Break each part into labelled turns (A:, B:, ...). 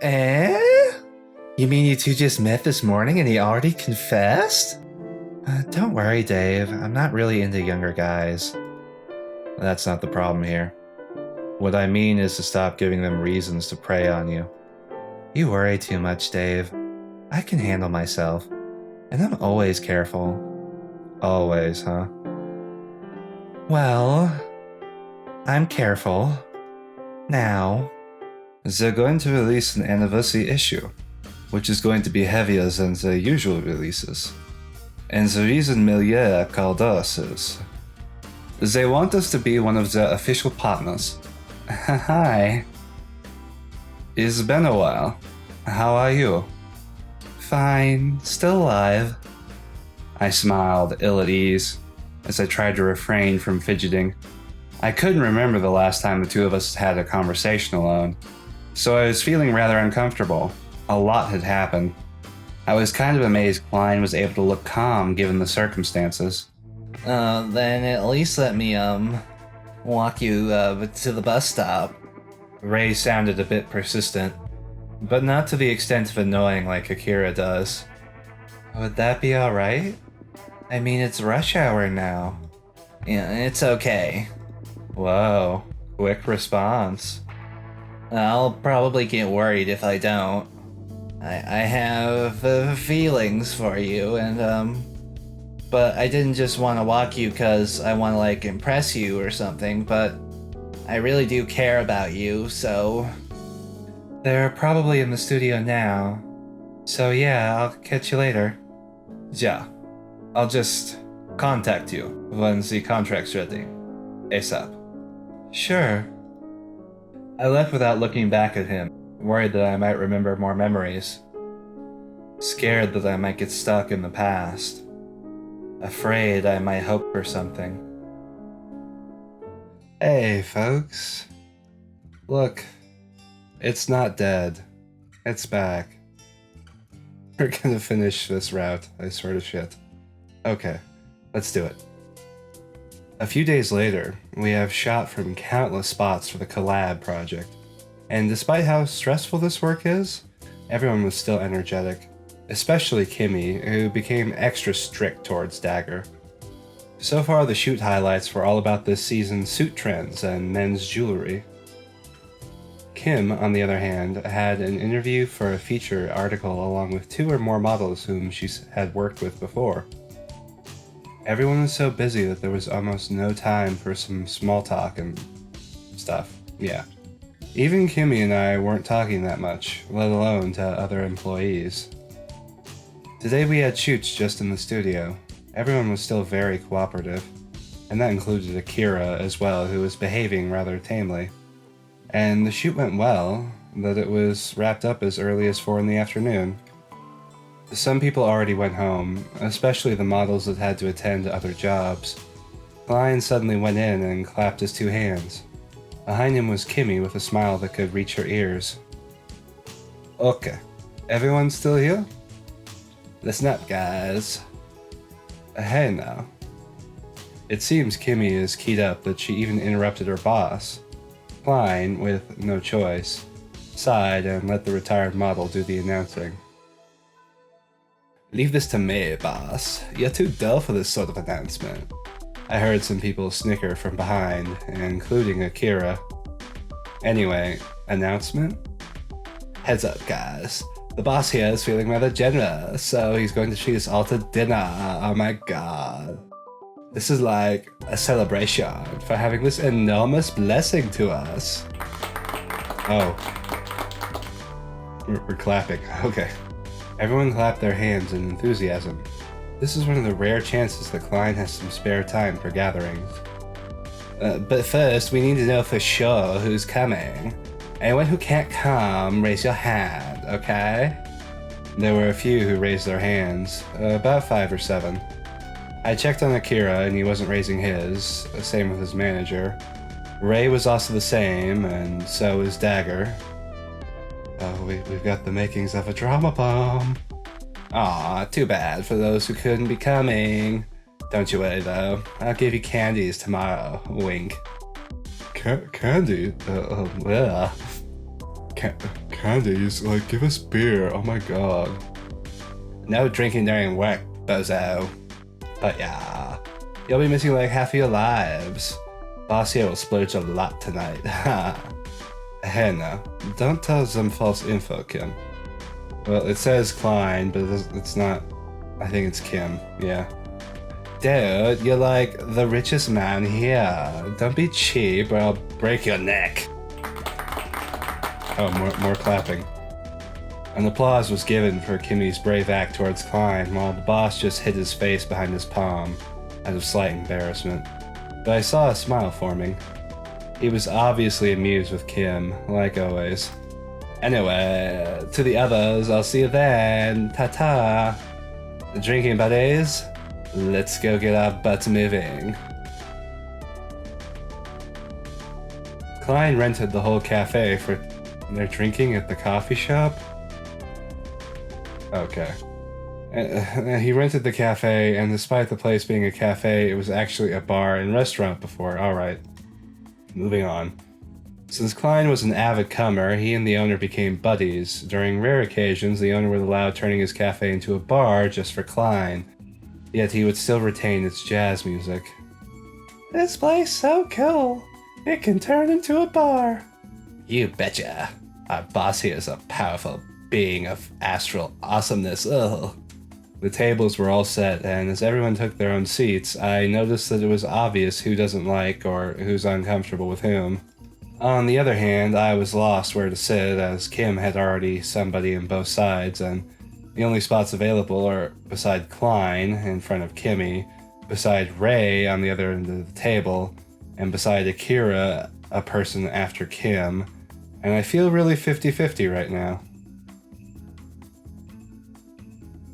A: Eh? You mean you two just met this morning and he already confessed? Don't worry, Dave. I'm not really into younger guys. That's not the problem here. What I mean is to stop giving them reasons to prey on you. You worry too much, Dave. I can handle myself. And I'm always careful. Always, huh? Well, I'm careful. Now. They're going to release an anniversary issue, which is going to be heavier than the usual releases. And the reason Millier called us is they want us to be one of their official partners. Hi. It's been a while. How are you? Fine, still alive. I smiled, ill at ease, as I tried to refrain from fidgeting. I couldn't remember the last time the two of us had a conversation alone, so I was feeling rather uncomfortable. A lot had happened. I was kind of amazed Klein was able to look calm given the circumstances. Then at least let me, walk you, to the bus stop. Ray sounded a bit persistent, but not to the extent of annoying like Akira does. Would that be alright? I mean, it's rush hour now. Yeah, it's okay. Whoa, quick response. I'll probably get worried if I don't. I have feelings for you, and but I didn't just want to walk you because I want to like impress you or something, but I really do care about you, so... They're probably in the studio now, so yeah, I'll catch you later. Yeah, I'll just contact you when the contract's ready. ASAP. Sure. I left without looking back at him, worried that I might remember more memories. Scared that I might get stuck in the past. Afraid I might hope for something. Hey, folks. Look, it's not dead. It's back. We're gonna finish this route, I swear to shit. Okay, let's do it. A few days later, we have shot from countless spots for the collab project, and despite how stressful this work is, everyone was still energetic, especially Kimmeh, who became extra strict towards Dagger. So far, the shoot highlights were all about this season's suit trends and men's jewelry. Kim, on the other hand, had an interview for a feature article along with 2 or more models whom she had worked with before. Everyone was so busy that there was almost no time for some small talk and stuff, yeah. Even Kimmeh and I weren't talking that much, let alone to other employees. Today we had shoots just in the studio. Everyone was still very cooperative, and that included Akira as well, who was behaving rather tamely. And the shoot went well, that it was wrapped up as early as 4 in the afternoon. Some people already went home, especially the models that had to attend to other jobs. Klein suddenly went in and clapped his 2 hands. Behind him was Kimmeh with a smile that could reach her ears. Okay, everyone still here? Listen up, guys. Hey now. It seems Kimmeh is keyed up that she even interrupted her boss. Klein, with no choice, sighed and let the retired model do the announcing. Leave this to me, boss. You're too dull for this sort of announcement. I heard some people snicker from behind, including Akira. Anyway, announcement? Heads up, guys. The boss here is feeling rather generous, so he's going to treat us all to dinner. Oh my god. This is like a celebration for having this enormous blessing to us. Oh. We're clapping. Okay. Everyone clapped their hands in enthusiasm. This is one of the rare chances that Klein has some spare time for gatherings. But first, we need to know for sure who's coming. Anyone who can't come, raise your hand, okay? There were a few who raised their hands, about 5 or 7. I checked on Akira and he wasn't raising his, same with his manager. Ray was also the same, and so is Dagger. Oh, we've got the makings of a drama bomb. Aw, too bad for those who couldn't be coming. Don't you worry though, I'll give you candies tomorrow, wink. Candy? Candies? Like, give us beer. Oh my god. No drinking during work, bozo. But yeah, you'll be missing like half of your lives. Boss here will splurge a lot tonight. Hey now, don't tell us some false info, Kim. Well, it says Klein, but it's not. I think it's Kim, yeah. Dude, you're like the richest man here. Don't be cheap or I'll break your neck. Oh, more clapping. An applause was given for Kimmeh's brave act towards Klein, while the boss just hid his face behind his palm, out of slight embarrassment. But I saw a smile forming. He was obviously amused with Kim, like always. Anyway, to the others, I'll see you then. Ta-ta. Drinking buddies? Let's go get our butts moving. Klein rented the whole cafe for their drinking at the coffee shop. Okay. He rented the cafe, and despite the place being a cafe, it was actually a bar and restaurant before. Alright. Moving on. Since Klein was an avid comer, he and the owner became buddies. During rare occasions, the owner would allow turning his cafe into a bar just for Klein. Yet he would still retain its jazz music. This place so cool. It can turn into a bar. You betcha. Our boss here is a powerful being of astral awesomeness. Ugh. The tables were all set, and as everyone took their own seats, I noticed that it was obvious who doesn't like or who's uncomfortable with whom. On the other hand, I was lost where to sit, as Kim had already somebody on both sides, and the only spots available are beside Klein, in front of Kimmeh, beside Ray on the other end of the table, and beside Akira, a person after Kim, and I feel really 50-50 right now.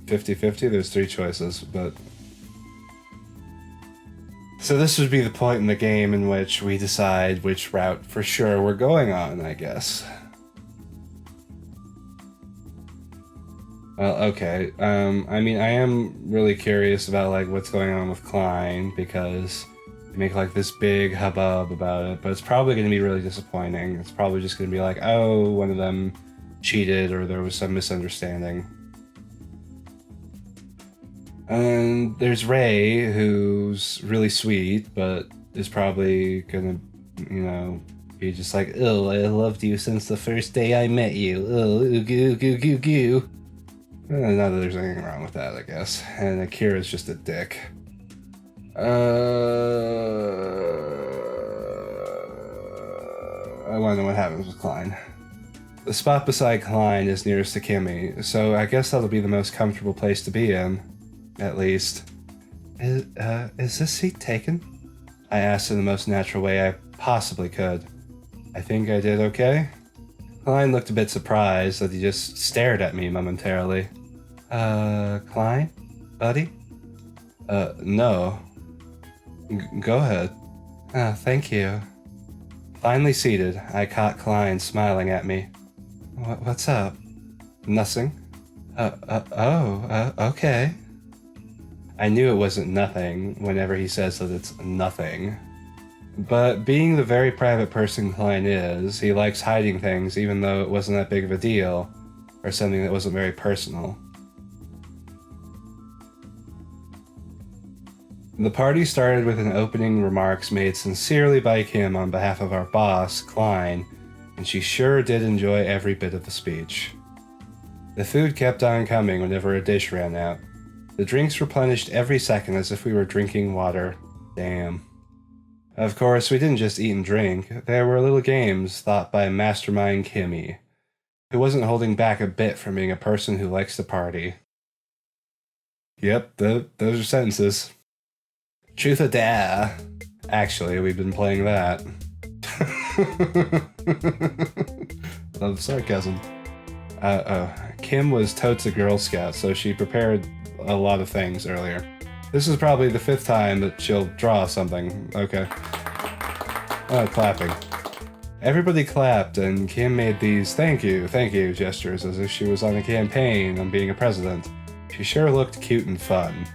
A: 50-50? There's three choices, but... So this would be the point in the game in which we decide which route for sure we're going on, I guess. Well, okay. I mean, I am really curious about, like, what's going on with Klein, because they make, like, this big hubbub about it, but it's probably going to be really disappointing. It's probably just going to be like, oh, one of them cheated, or there was some misunderstanding. And there's Ray, who's really sweet, but is probably gonna, you know, be just like, oh, I loved you since the first day I met you. Oh, goo, goo, goo, goo. Not that there's anything wrong with that, I guess. And Akira's just a dick. I want to know what happens with Klein. The spot beside Klein is nearest to Kimmeh, so I guess that'll be the most comfortable place to be in. At least. Is this seat taken? I asked in the most natural way I possibly could. I think I did okay? Klein looked a bit surprised that he just stared at me momentarily. Klein? Buddy? No. Go ahead. Thank you. Finally seated, I caught Klein smiling at me. What's up? Nothing. Okay. I knew it wasn't nothing whenever he says that it's nothing. But being the very private person Klein is, he likes hiding things even though it wasn't that big of a deal, or something that wasn't very personal. The party started with an opening remarks made sincerely by Kim on behalf of our boss, Klein, and she sure did enjoy every bit of the speech. The food kept on coming whenever a dish ran out. The drinks replenished every second as if we were drinking water. Damn. Of course, we didn't just eat and drink. There were little games thought by Mastermind Kimmeh, who wasn't holding back a bit from being a person who likes to party. Yep, those are sentences. Truth or dare. Actually, we've been playing that. Love sarcasm. Kim was totes a Girl Scout, so she prepared a lot of things earlier. This is probably the 5th time that she'll draw something. Okay. Clapping. Everybody clapped, and Kim made these thank you gestures as if she was on a campaign on being a president. She sure looked cute and fun.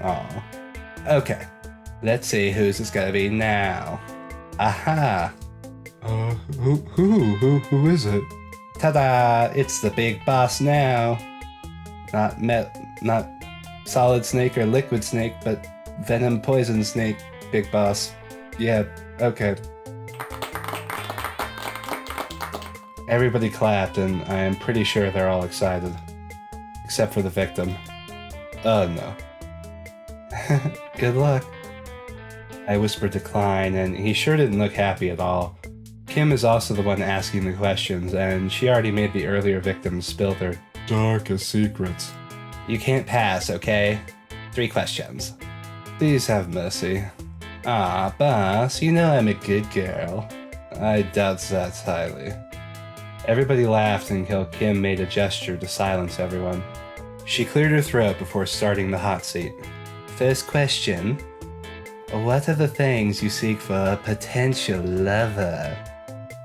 A: Aw. Okay. Let's see whose it's gonna be now. Aha! Who is it? Ta-da! It's the big boss now. Not solid snake or liquid snake, but venom poison snake, big boss. Yeah, okay. Everybody clapped, and I am pretty sure they're all excited. Except for the victim. Oh no. Good luck. I whispered to Klein, and he sure didn't look happy at all. Kim is also the one asking the questions, and she already made the earlier victims spill their darkest secrets. You can't pass, okay? 3 questions. Please have mercy. Ah, boss, you know I'm a good girl. I doubt that highly. Everybody laughed until Kim made a gesture to silence everyone. She cleared her throat before starting the hot seat. First question. What are the things you seek for a potential lover?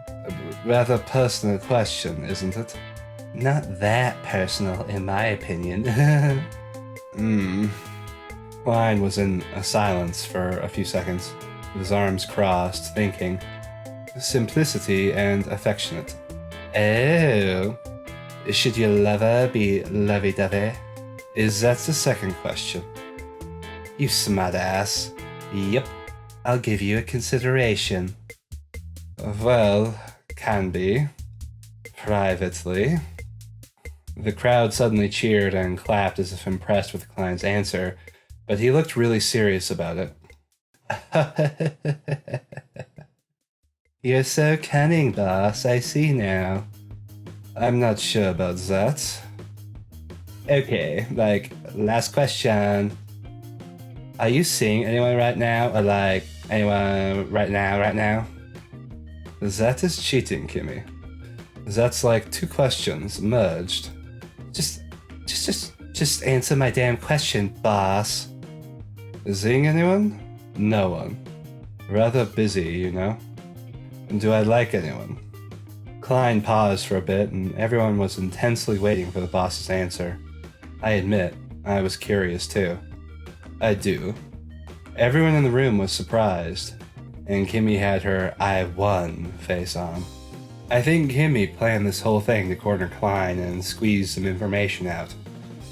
A: A rather personal question, isn't it? Not that personal, in my opinion. Klein was in a silence for a few seconds, with his arms crossed, thinking. Simplicity and affectionate. Oh. Should your lover be lovey-dovey? Is that the second question? You smartass. Yep. I'll give you a consideration. Well, can be. Privately. The crowd suddenly cheered and clapped as if impressed with Klein's answer, but he looked really serious about it. You're so cunning, boss, I see now. I'm not sure about that. Okay, last question. Are you seeing anyone right now, or anyone right now? That is cheating, Kimmeh. That's 2 questions merged. Just answer my damn question, boss. Seeing anyone? No one. Rather busy, you know? Do I like anyone? Klein paused for a bit, and everyone was intensely waiting for the boss's answer. I admit, I was curious too. I do. Everyone in the room was surprised, and Kimmeh had her I won face on. I think Kimmeh planned this whole thing to corner Klein and squeeze some information out.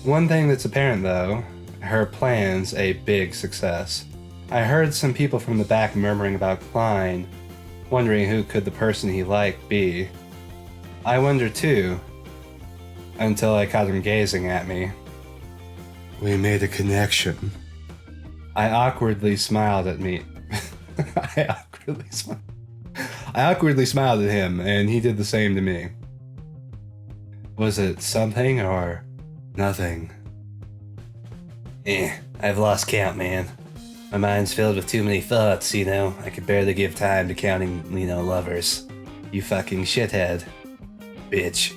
A: One thing that's apparent though, her plan's a big success. I heard some people from the back murmuring about Klein, wondering who could the person he liked be. I wondered too, until I caught him gazing at me. We made a connection. I awkwardly smiled at me. I awkwardly smiled at him, and he did the same to me. Was it something or nothing? I've lost count, man. My mind's filled with too many thoughts, you know? I could barely give time to counting, lovers. You fucking shithead. Bitch.